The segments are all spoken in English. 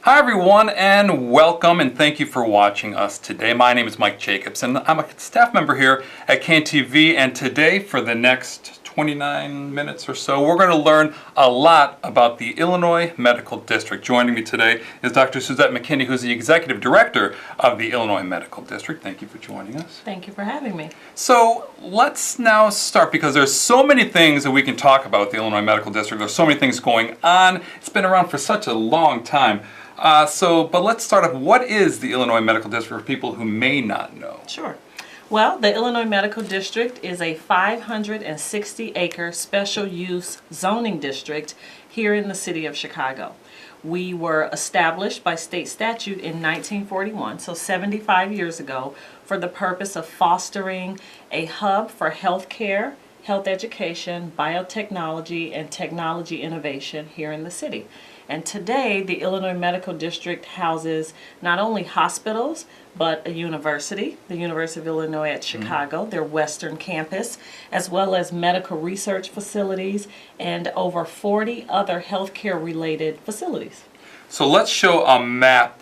Hi everyone, and welcome and thank you for watching us today. My name is Mike Jacobs and I'm a staff member here at KNTV, and today for the next 29 minutes or so we're going to learn a lot about the Illinois Medical District. Joining me today is Dr. Suzet McKinney, who's the Executive Director of the Illinois Medical District. Thank you for joining us. Thank you for having me. So let's now start, because there's so many things that we can talk about with the Illinois Medical District. There's so many things going on. It's been around for such a long time. But let's start off. What is the Illinois Medical District for people who may not know? Sure. Well, the Illinois Medical District is a 560-acre special use zoning district here in the city of Chicago. We were established by state statute in 1941, so 75 years ago, for the purpose of fostering a hub for healthcare, health education, biotechnology, and technology innovation here in the city. And today, the Illinois Medical District houses not only hospitals, but a university, the University of Illinois at Chicago, their Western campus, as well as medical research facilities and over 40 other healthcare-related facilities. So let's show a map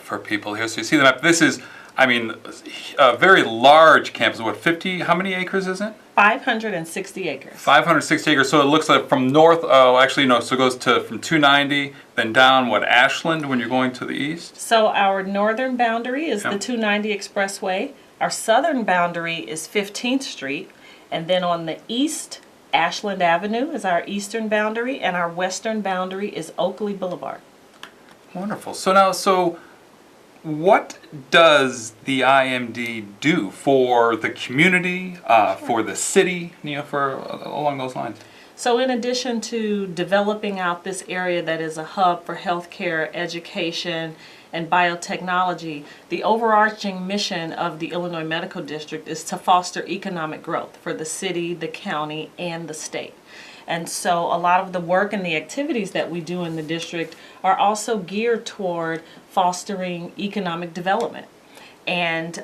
for people here. So you see the map. This is, a very large campus. What, 50, how many acres is it? 560 acres. 560 acres. So it looks like from north, so it goes to from 290, then down, Ashland when you're going to the east? So our northern boundary is the 290 Expressway. Our southern boundary is 15th Street. And then on the east, Ashland Avenue is our eastern boundary, and our western boundary is Oakley Boulevard. Wonderful. So what does the IMD do for the community, for the city, along those lines? So in addition to developing out this area that is a hub for healthcare, education, and biotechnology, the overarching mission of the Illinois Medical District is to foster economic growth for the city, the county, and the state. And so a lot of the work and the activities that we do in the district are also geared toward fostering economic development. And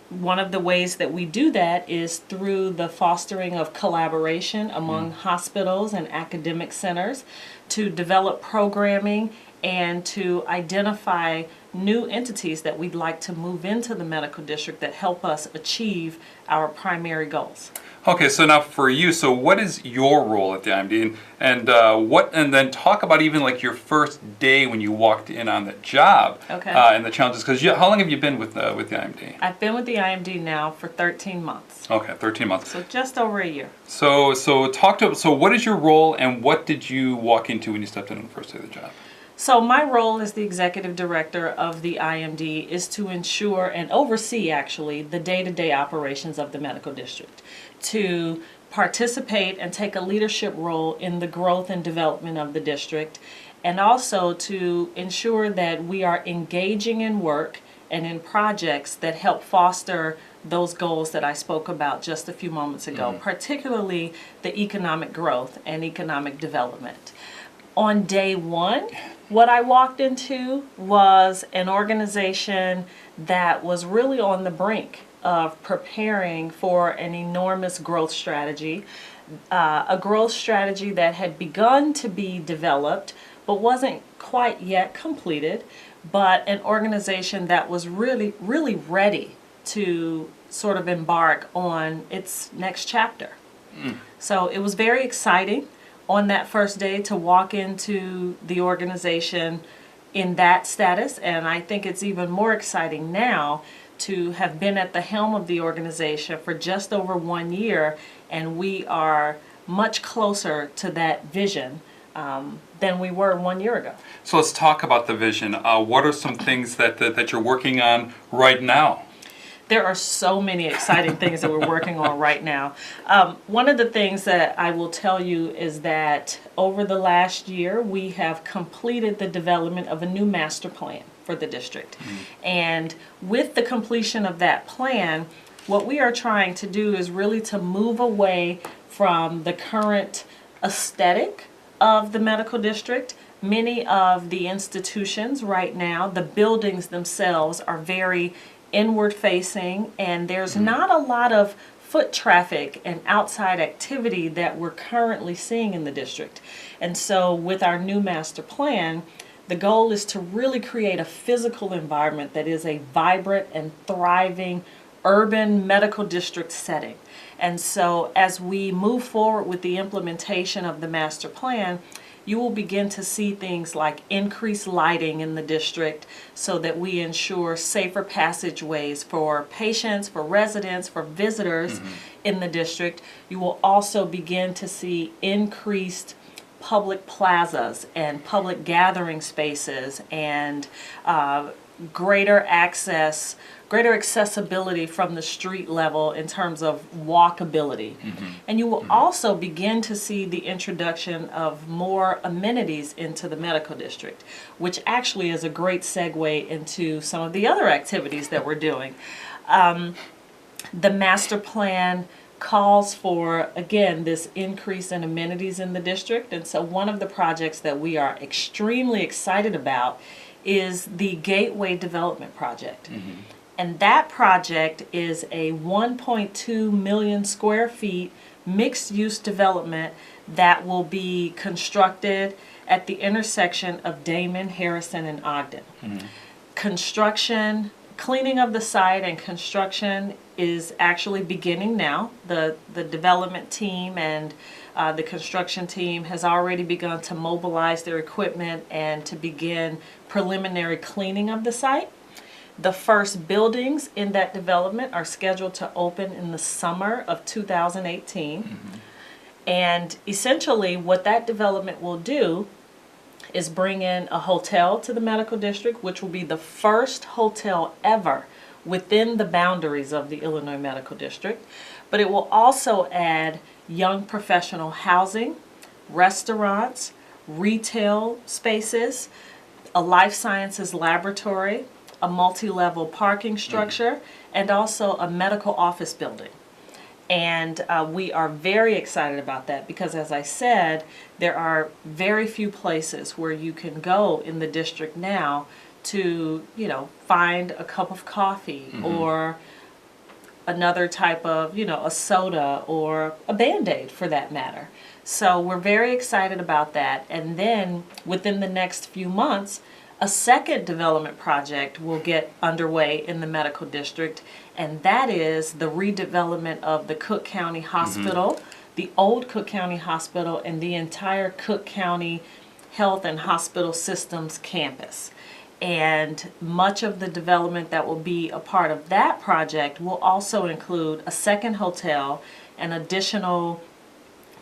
one of the ways that we do that is through the fostering of collaboration among hospitals and academic centers to develop programming and to identify new entities that we'd like to move into the medical district that help us achieve our primary goals. Okay, so now for you, so what is your role at the IMD, and then talk about even like your first day when you walked in on the job, and the challenges. Because how long have you been with the IMD? I've been with the IMD now for 13 months. Okay, 13 months. So just over a year. So what is your role, and what did you walk into when you stepped in on the first day of the job? So my role as the executive director of the IMD is to ensure and oversee, actually, the day-to-day operations of the medical district, to participate and take a leadership role in the growth and development of the district, and also to ensure that we are engaging in work and in projects that help foster those goals that I spoke about just a few moments ago, particularly the economic growth and economic development. On day one, what I walked into was an organization that was really on the brink of preparing for an enormous growth strategy, a growth strategy that had begun to be developed but wasn't quite yet completed, but an organization that was really ready to sort of embark on its next chapter. So it was very exciting on that first day to walk into the organization in that status, and I think it's even more exciting now to have been at the helm of the organization for just over 1 year, and we are much closer to that vision than we were 1 year ago. So let's talk about the vision. What are some things that you're working on right now? There are so many exciting things that we're working on right now. One of the things that I will tell you is that over the last year, we have completed the development of a new master plan for the district. And with the completion of that plan, what we are trying to do is really to move away from the current aesthetic of the medical district. Many of the institutions right now, the buildings themselves, are very inward facing, and there's not a lot of foot traffic and outside activity that we're currently seeing in the district. And so with our new master plan, The goal is to really create a physical environment that is a vibrant and thriving urban medical district setting. And so as we move forward with the implementation of the master plan, you will begin to see things like increased lighting in the district so that we ensure safer passageways for patients, for residents, for visitors in the district. You will also begin to see increased public plazas and public gathering spaces and greater accessibility from the street level in terms of walkability. And you will also begin to see the introduction of more amenities into the medical district, which actually is a great segue into some of the other activities that we're doing. The master plan calls for, again, this increase in amenities in the district. And so one of the projects that we are extremely excited about is the Gateway Development Project. And that project is a 1.2 million square feet mixed-use development that will be constructed at the intersection of Damon, Harrison, and Ogden. Construction, cleaning of the site and construction is actually beginning now. The development team and the construction team has already begun to mobilize their equipment and to begin preliminary cleaning of the site. The first buildings in that development are scheduled to open in the summer of 2018. And essentially what that development will do is bring in a hotel to the medical district, which will be the first hotel ever within the boundaries of the Illinois Medical District. But it will also add young professional housing, restaurants, retail spaces, a life sciences laboratory, a multi-level parking structure, and also a medical office building. And we are very excited about that because, as I said, there are very few places where you can go in the district now to, find a cup of coffee or another type of, a soda or a Band-Aid for that matter. So we're very excited about that. And then within the next few months, a second development project will get underway in the medical district, and that is the redevelopment of the Cook County Hospital, the old Cook County Hospital, and the entire Cook County Health and Hospital Systems campus. And much of the development that will be a part of that project will also include a second hotel, an additional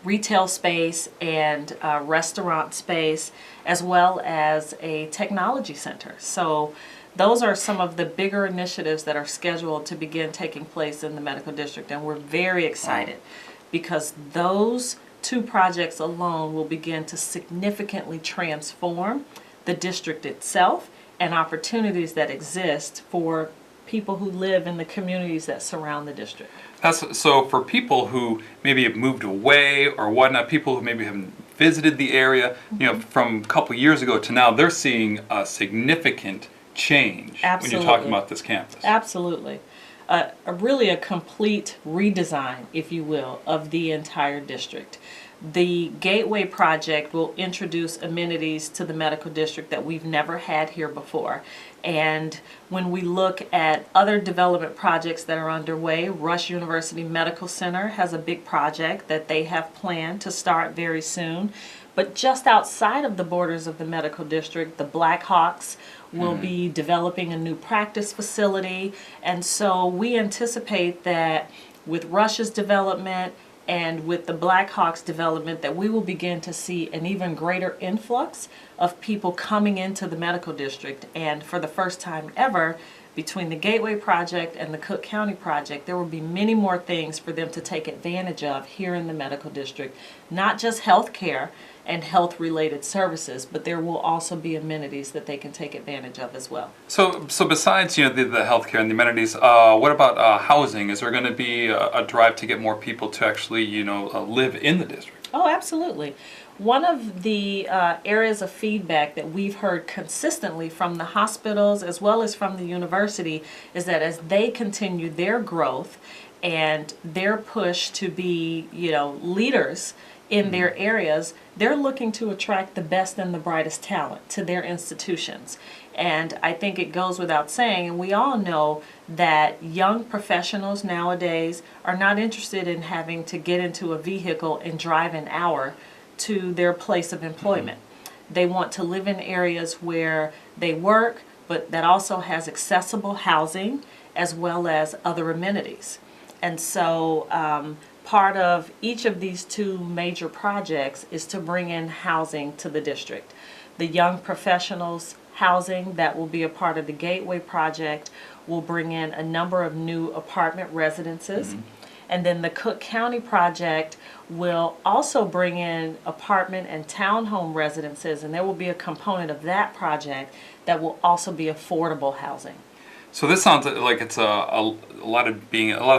retail space and restaurant space, as well as a technology center. So those are some of the bigger initiatives that are scheduled to begin taking place in the medical district, and we're very excited because those two projects alone will begin to significantly transform the district itself and opportunities that exist for people who live in the communities that surround the district. So for people who maybe have moved away or whatnot, people who maybe haven't visited the area, from a couple years ago to now, they're seeing a significant change. Absolutely. When you're talking about this campus. Absolutely. Really a complete redesign, if you will, of the entire district. The Gateway project will introduce amenities to the medical district that we've never had here before. And when we look at other development projects that are underway, Rush University Medical Center has a big project that they have planned to start very soon. But just outside of the borders of the medical district, the Blackhawks will be developing a new practice facility. And so we anticipate that with Rush's development and with the Blackhawks development that we will begin to see an even greater influx of people coming into the medical district. And for the first time ever, between the Gateway project and the Cook County project, there will be many more things for them to take advantage of here in the medical district. Not just health care and health-related services, but there will also be amenities that they can take advantage of as well. So besides the healthcare and the amenities, what about housing? Is there going to be a drive to get more people to actually live in the district? Oh, absolutely. One of the areas of feedback that we've heard consistently from the hospitals as well as from the university is that as they continue their growth and their push to be, leaders in their areas, they're looking to attract the best and the brightest talent to their institutions. And I think it goes without saying, and we all know that young professionals nowadays are not interested in having to get into a vehicle and drive an hour to their place of employment. They want to live in areas where they work, but that also has accessible housing as well as other amenities. And so part of each of these two major projects is to bring in housing to the district. The young professionals housing that will be a part of the Gateway project will bring in a number of new apartment residences. And then the Cook County project will also bring in apartment and townhome residences, and there will be a component of that project that will also be affordable housing. So this sounds like it's a lot of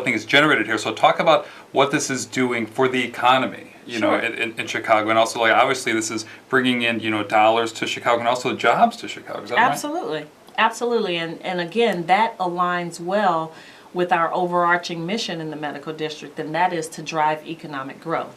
things generated here. So talk about what this is doing for the economy, in Chicago, and also obviously this is bringing in dollars to Chicago and also jobs to Chicago. Is that right? Absolutely, and again that aligns well with our overarching mission in the medical district, and that is to drive economic growth.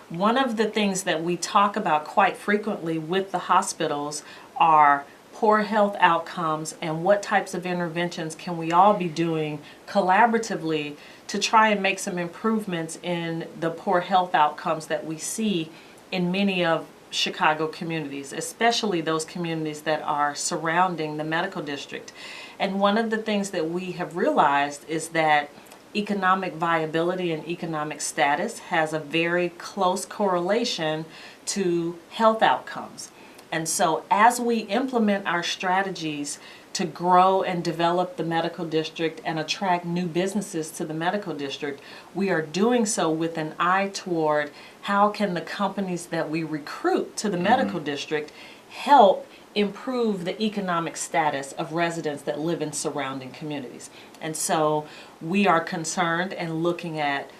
One of the things that we talk about quite frequently with the hospitals are poor health outcomes and what types of interventions can we all be doing collaboratively to try and make some improvements in the poor health outcomes that we see in many of Chicago communities, especially those communities that are surrounding the medical district. And one of the things that we have realized is that economic viability and economic status has a very close correlation to health outcomes. And so as we implement our strategies to grow and develop the medical district and attract new businesses to the medical district, we are doing so with an eye toward how can the companies that we recruit to the medical district help improve the economic status of residents that live in surrounding communities. And so we are concerned and looking at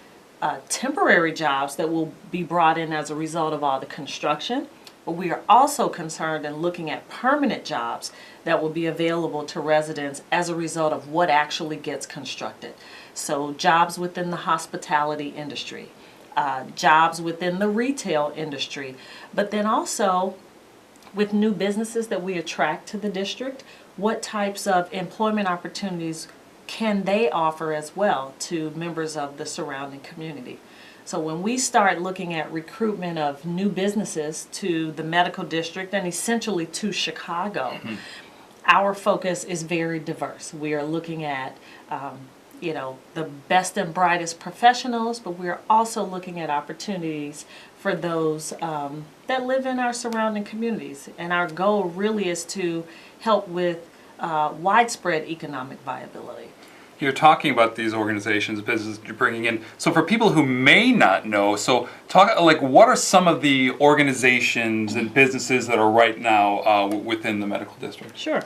temporary jobs that will be brought in as a result of all the construction. But we are also concerned and looking at permanent jobs that will be available to residents as a result of what actually gets constructed. So jobs within the hospitality industry, jobs within the retail industry, but then also with new businesses that we attract to the district, what types of employment opportunities can they offer as well to members of the surrounding community? So when we start looking at recruitment of new businesses to the medical district and essentially to Chicago, our focus is very diverse. We are looking at the best and brightest professionals, but we are also looking at opportunities for those that live in our surrounding communities. And our goal really is to help with widespread economic viability. You're talking about these organizations, businesses you're bringing in. So for people who may not know, what are some of the organizations and businesses that are right now within the medical district? Sure.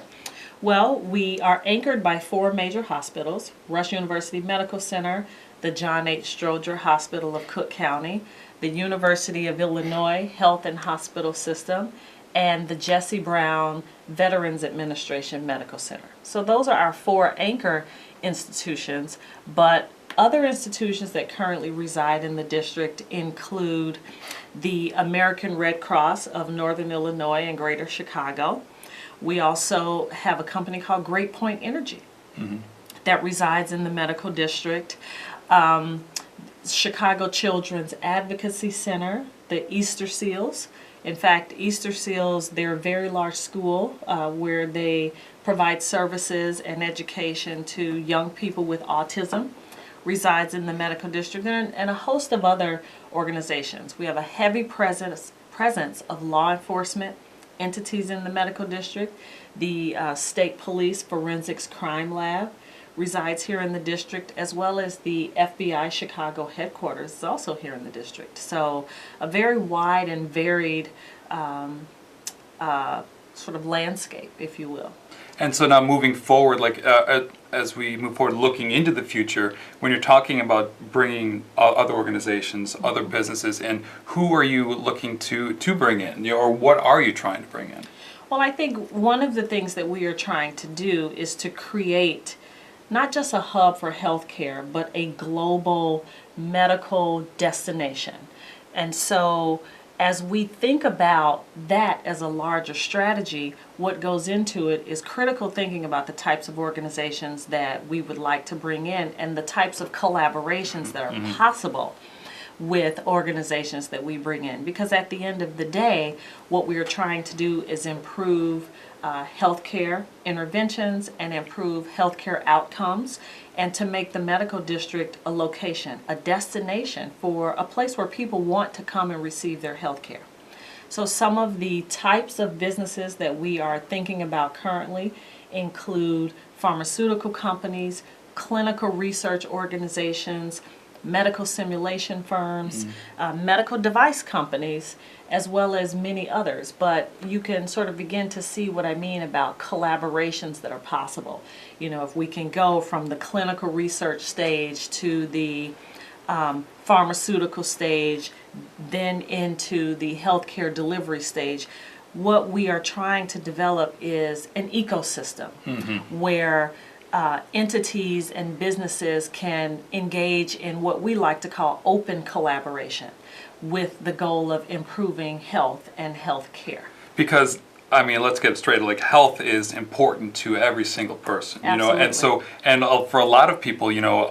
Well, we are anchored by 4 major hospitals: Rush University Medical Center, the John H. Stroger Hospital of Cook County, the University of Illinois Health and Hospital System, and the Jesse Brown Veterans Administration Medical Center. So those are our 4 anchor institutions, but other institutions that currently reside in the district include the American Red Cross of Northern Illinois and Greater Chicago. We also have a company called Great Point Energy that resides in the medical district. Chicago Children's Advocacy Center, the Easter Seals. In fact, Easter Seals, they're a very large school where they provide services and education to young people with autism, resides in the medical district, and a host of other organizations. We have a heavy presence of law enforcement entities in the medical district. The State Police Forensics Crime Lab resides here in the district, as well as the FBI Chicago headquarters is also here in the district. So a very wide and varied sort of landscape, if you will. And so now moving forward, as we move forward looking into the future, when you're talking about bringing other organizations, other businesses in, who are you looking to bring in, or what are you trying to bring in? Well, I think one of the things that we are trying to do is to create not just a hub for healthcare, but a global medical destination. And so as we think about that as a larger strategy, what goes into it is critical thinking about the types of organizations that we would like to bring in and the types of collaborations that are possible with organizations that we bring in. Because at the end of the day, what we are trying to do is improve healthcare interventions and improve healthcare outcomes, and to make the medical district a location, a destination for a place where people want to come and receive their healthcare. So some of the types of businesses that we are thinking about currently include pharmaceutical companies, clinical research organizations, medical simulation firms, medical device companies, as well as many others. But you can sort of begin to see what I mean about collaborations that are possible. You know, if we can go from the clinical research stage to the pharmaceutical stage, then into the healthcare delivery stage, what we are trying to develop is an ecosystem where entities and businesses can engage in what we like to call open collaboration with the goal of improving health and health care. Because, I mean, let's get it straight, like health is important to every single person, you know, and so, and for a lot of people, you know,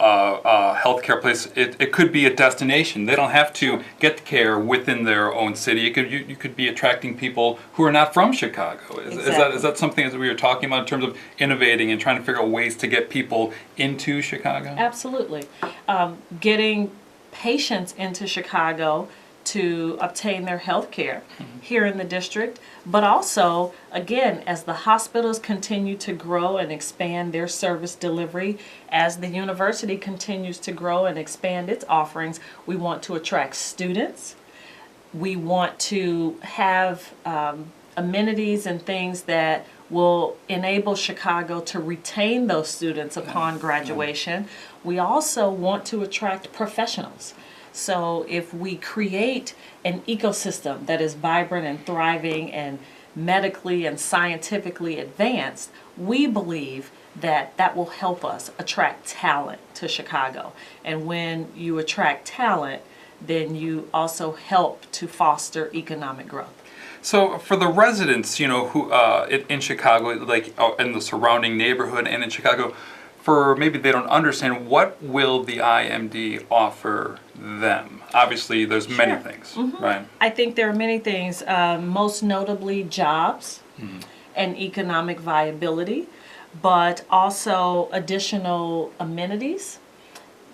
healthcare place, it could be a destination. They don't have to get the care within their own city. You could be attracting people who are not from Chicago. Is that something that we were talking about in terms of innovating and trying to figure out ways to get people into Chicago? Absolutely. Getting patients into Chicago to obtain their health care here in the district, but also, again, as the hospitals continue to grow and expand their service delivery, as the university continues to grow and expand its offerings, we want to attract students. We want to have amenities and things that will enable Chicago to retain those students upon graduation. We also want to attract professionals. So if we create an ecosystem that is vibrant and thriving and medically and scientifically advanced, we believe that that will help us attract talent to Chicago. And when you attract talent, then you also help to foster economic growth. So for the residents, you know, who in Chicago, like in the surrounding neighborhood and in Chicago, for maybe they don't understand, what will the IMD offer them? Obviously, there's many things, right? I think there are many things, most notably jobs and economic viability, but also additional amenities.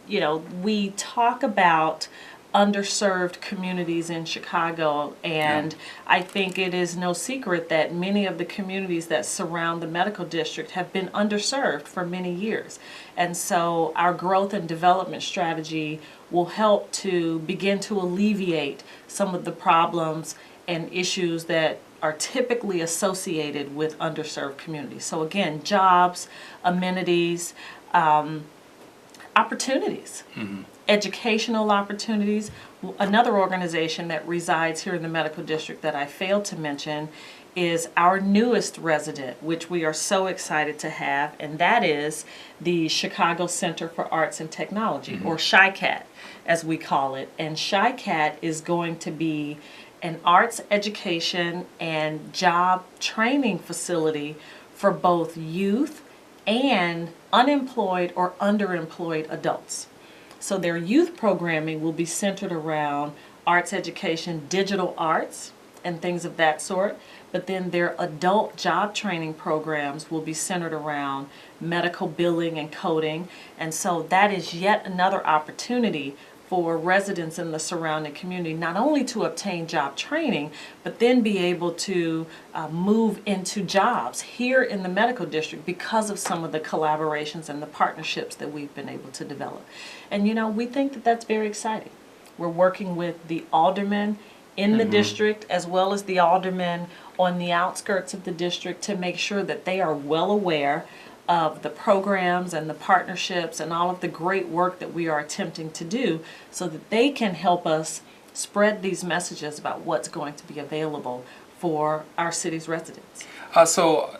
You know, we talk about underserved communities in Chicago, and I think it is no secret that many of the communities that surround the medical district have been underserved for many years. And so our growth and development strategy will help to begin to alleviate some of the problems and issues that are typically associated with underserved communities. So again, jobs, amenities, opportunities. Educational opportunities. Another organization that resides here in the medical district that I failed to mention is our newest resident, which we are so excited to have, and that is the Chicago Center for Arts and Technology, or CHICAT as we call it. And CHICAT is going to be an arts education and job training facility for both youth and unemployed or underemployed adults. So their youth programming will be centered around arts education, digital arts, and things of that sort. But then their adult job training programs will be centered around medical billing and coding. And so that is yet another opportunity for residents in the surrounding community, not only to obtain job training, but then be able to move into jobs here in the medical district because of some of the collaborations and the partnerships that we've been able to develop. And you know, we think that that's very exciting. We're working with the aldermen in the district as well as the aldermen on the outskirts of the district to make sure that they are well aware of the programs and the partnerships and all of the great work that we are attempting to do so that they can help us spread these messages about what's going to be available for our city's residents. So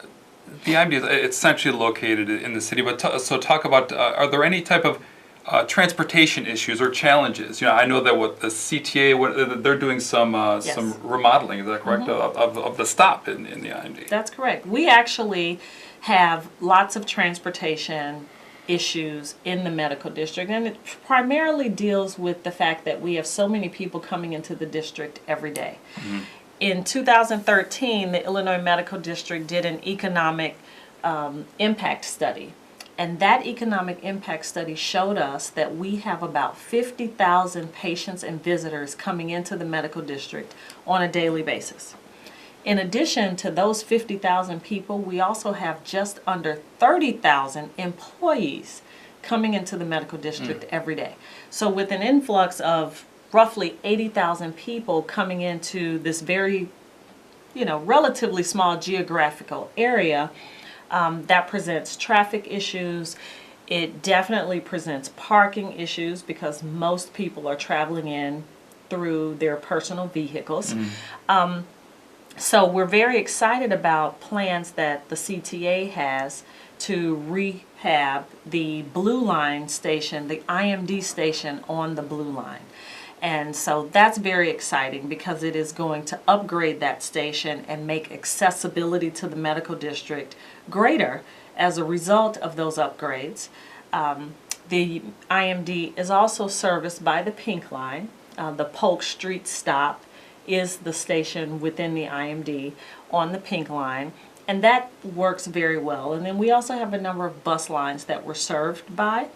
the IMD is essentially located in the city, but so talk about, are there any type of transportation issues or challenges? I know that what the CTA, they're doing some Yes. some remodeling, is that correct, of the stop in the IMD? That's correct. We actually have lots of transportation issues in the medical district, and it primarily deals with the fact that we have so many people coming into the district every day. In 2013, the Illinois Medical District did an economic impact study. And that economic impact study showed us that we have about 50,000 patients and visitors coming into the medical district on a daily basis. In addition to those 50,000 people, we also have just under 30,000 employees coming into the medical district every day. So with an influx of roughly 80,000 people coming into this very, relatively small geographical area, that presents traffic issues. It definitely presents parking issues because most people are traveling in through their personal vehicles. So we're very excited about plans that the CTA has to rehab the Blue Line station, the IMD station on the Blue Line. And so that's very exciting because it is going to upgrade that station and make accessibility to the medical district greater as a result of those upgrades. The IMD is also serviced by the Pink Line. The Polk Street stop is the station within the IMD on the Pink Line, and that works very well. And then we also have a number of bus lines that we're served by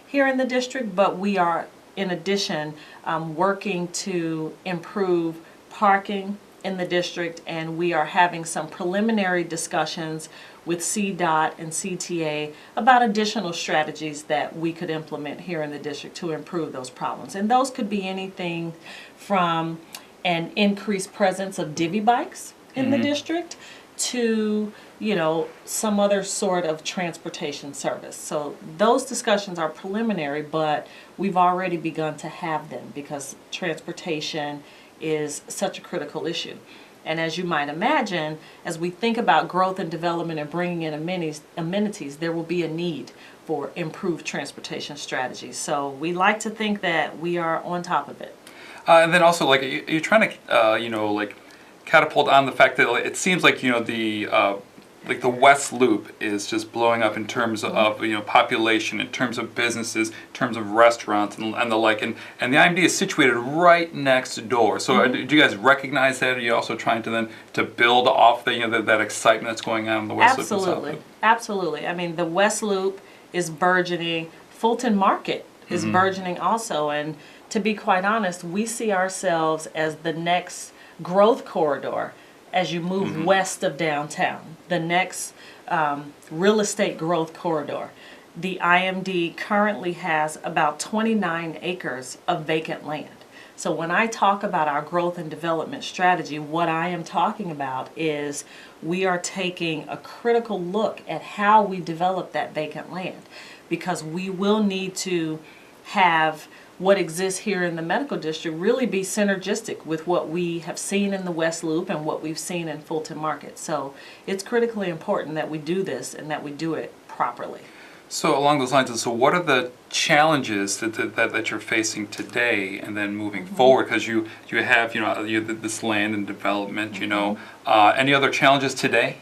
here in the district, but we are, in addition, working to improve parking in the district, and we are having some preliminary discussions with CDOT and CTA about additional strategies that we could implement here in the district to improve those problems. And those could be anything from an increased presence of divvy bikes in the district to, some other sort of transportation service. So those discussions are preliminary, but we've already begun to have them because transportation is such a critical issue. And as you might imagine, as we think about growth and development and bringing in amenities, there will be a need for improved transportation strategies. So we like to think that we are on top of it. And then also, you're trying to, catapult on the fact that it seems like, the West Loop is just blowing up in terms of, population, in terms of businesses, in terms of restaurants and the like. And the IMD is situated right next door. So do you guys recognize that? Are you also trying to then to build off that excitement that's going on in the West Loop? Absolutely. Absolutely. I mean, the West Loop is burgeoning. Fulton Market is burgeoning also. And to be quite honest, we see ourselves as the next growth corridor as you move west of downtown, the next real estate growth corridor. The IMD currently has about 29 acres of vacant land. So when I talk about our growth and development strategy, what I am talking about is we are taking a critical look at how we develop that vacant land, because we will need to have what exists here in the medical district really be synergistic with what we have seen in the West Loop and what we've seen in Fulton Market. So it's critically important that we do this and that we do it properly. So along those lines, so what are the challenges that you're facing today and then moving forward? Because you have this land and development. Any other challenges today?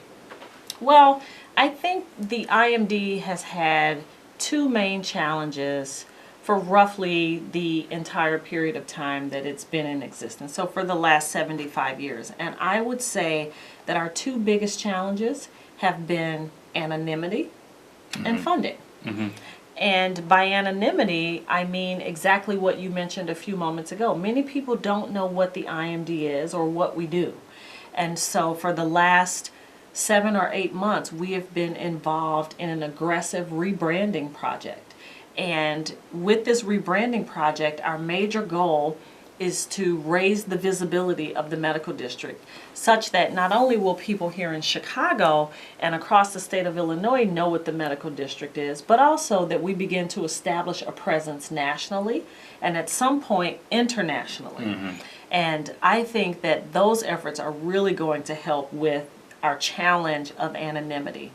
Well, I think the IMD has had two main challenges for roughly the entire period of time that it's been in existence. So for the last 75 years. And I would say that our two biggest challenges have been anonymity and funding. And by anonymity, I mean exactly what you mentioned a few moments ago. Many people don't know what the IMD is or what we do. And so for the last 7 or 8 months, we have been involved in an aggressive rebranding project. And with this rebranding project, our major goal is to raise the visibility of the medical district such that not only will people here in Chicago and across the state of Illinois know what the medical district is, but also that we begin to establish a presence nationally and at some point internationally. And I think that those efforts are really going to help with our challenge of anonymity.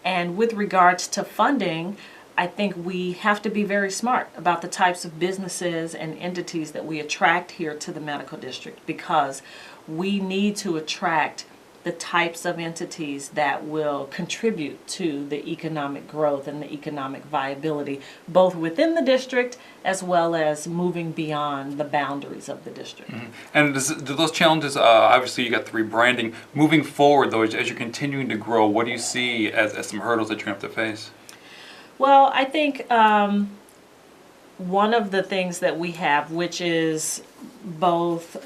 And with regards to funding, I think we have to be very smart about the types of businesses and entities that we attract here to the medical district, because we need to attract the types of entities that will contribute to the economic growth and the economic viability, both within the district as well as moving beyond the boundaries of the district. And do those challenges, obviously you got the rebranding, moving forward though, as you're continuing to grow, what do you see as some hurdles that you're going to have to face? Well, I think one of the things that we have, which is both,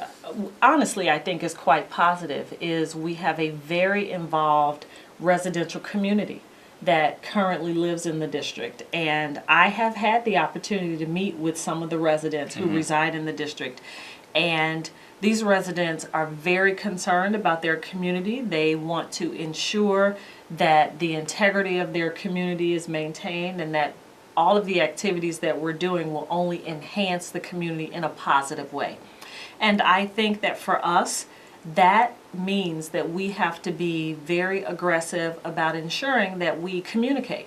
honestly, I think is quite positive, is we have a very involved residential community that currently lives in the district. And I have had the opportunity to meet with some of the residents who reside in the district. And these residents are very concerned about their community. They want to ensure that the integrity of their community is maintained, and that all of the activities that we're doing will only enhance the community in a positive way. And I think that for us, that means that we have to be very aggressive about ensuring that we communicate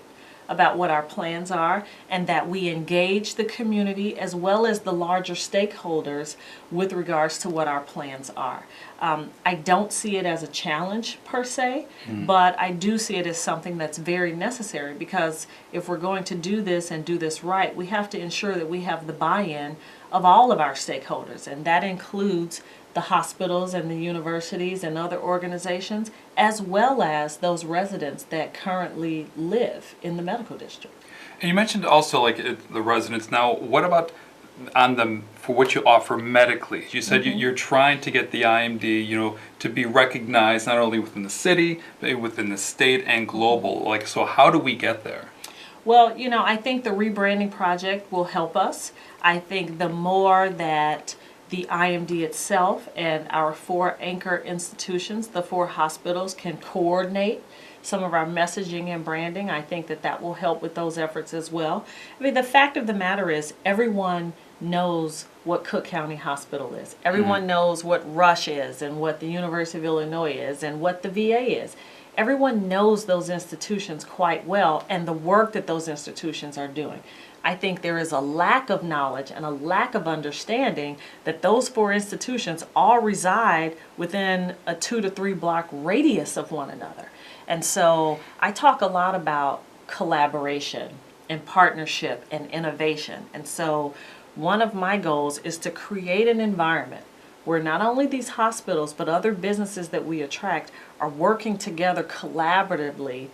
about what our plans are, and that we engage the community as well as the larger stakeholders with regards to what our plans are. I don't see it as a challenge per se, but I do see it as something that's very necessary, because if we're going to do this and do this right, we have to ensure that we have the buy-in of all of our stakeholders, and that includes the hospitals and the universities and other organizations, as well as those residents that currently live in the medical district. And you mentioned also the residents. Now, what about for what you offer medically? You said you're trying to get the IMD, to be recognized not only within the city, but within the state and global. So how do we get there? Well, I think the rebranding project will help us. I think the more that the IMD itself and our 4 anchor institutions, the 4 hospitals, can coordinate some of our messaging and branding, I think that will help with those efforts as well. I mean, the fact of the matter is, everyone knows what Cook County Hospital is. Everyone knows what Rush is, and what the University of Illinois is, and what the VA is. Everyone knows those institutions quite well, and the work that those institutions are doing. I think there is a lack of knowledge and a lack of understanding that those 4 institutions all reside within a 2 to 3 block radius of one another. And so I talk a lot about collaboration and partnership and innovation. And so one of my goals is to create an environment where not only these hospitals but other businesses that we attract are working together collaboratively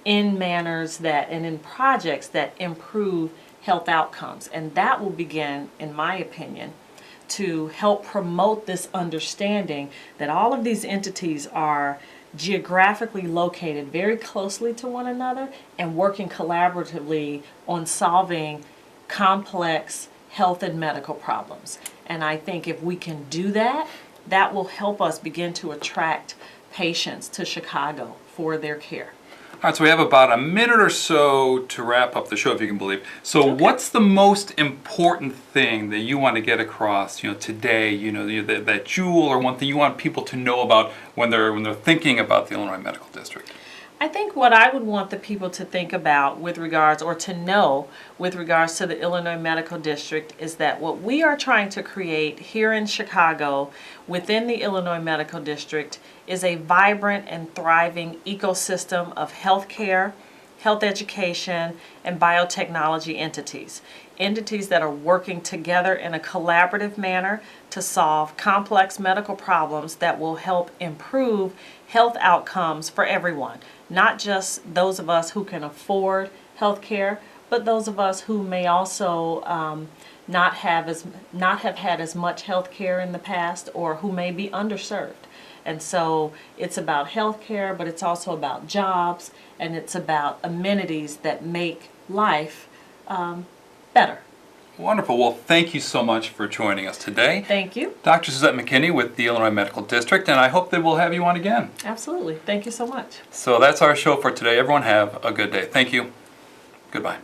in manners and in projects that improve health outcomes. And that will begin, in my opinion, to help promote this understanding that all of these entities are geographically located very closely to one another and working collaboratively on solving complex health and medical problems. And I think if we can do that, that will help us begin to attract patients to Chicago for their care. All right, so we have about a minute or so to wrap up the show, if you can believe. So what's the most important thing that you want to get across, today, that jewel or one thing you want people to know about when they're thinking about the Illinois Medical District? I think what I would want the people to think about with regards, or to know with regards to the Illinois Medical District, is that what we are trying to create here in Chicago within the Illinois Medical District is a vibrant and thriving ecosystem of healthcare, health education, and biotechnology entities. Entities that are working together in a collaborative manner to solve complex medical problems that will help improve health outcomes for everyone. Not just those of us who can afford health care, but those of us who may also not have had as much health care in the past, or who may be underserved. And so it's about health care, but it's also about jobs, and it's about amenities that make life better. Wonderful. Well, thank you so much for joining us today. Thank you. Dr. Suzet McKinney with the Illinois Medical District, and I hope that we'll have you on again. Absolutely. Thank you so much. So that's our show for today. Everyone have a good day. Thank you. Goodbye.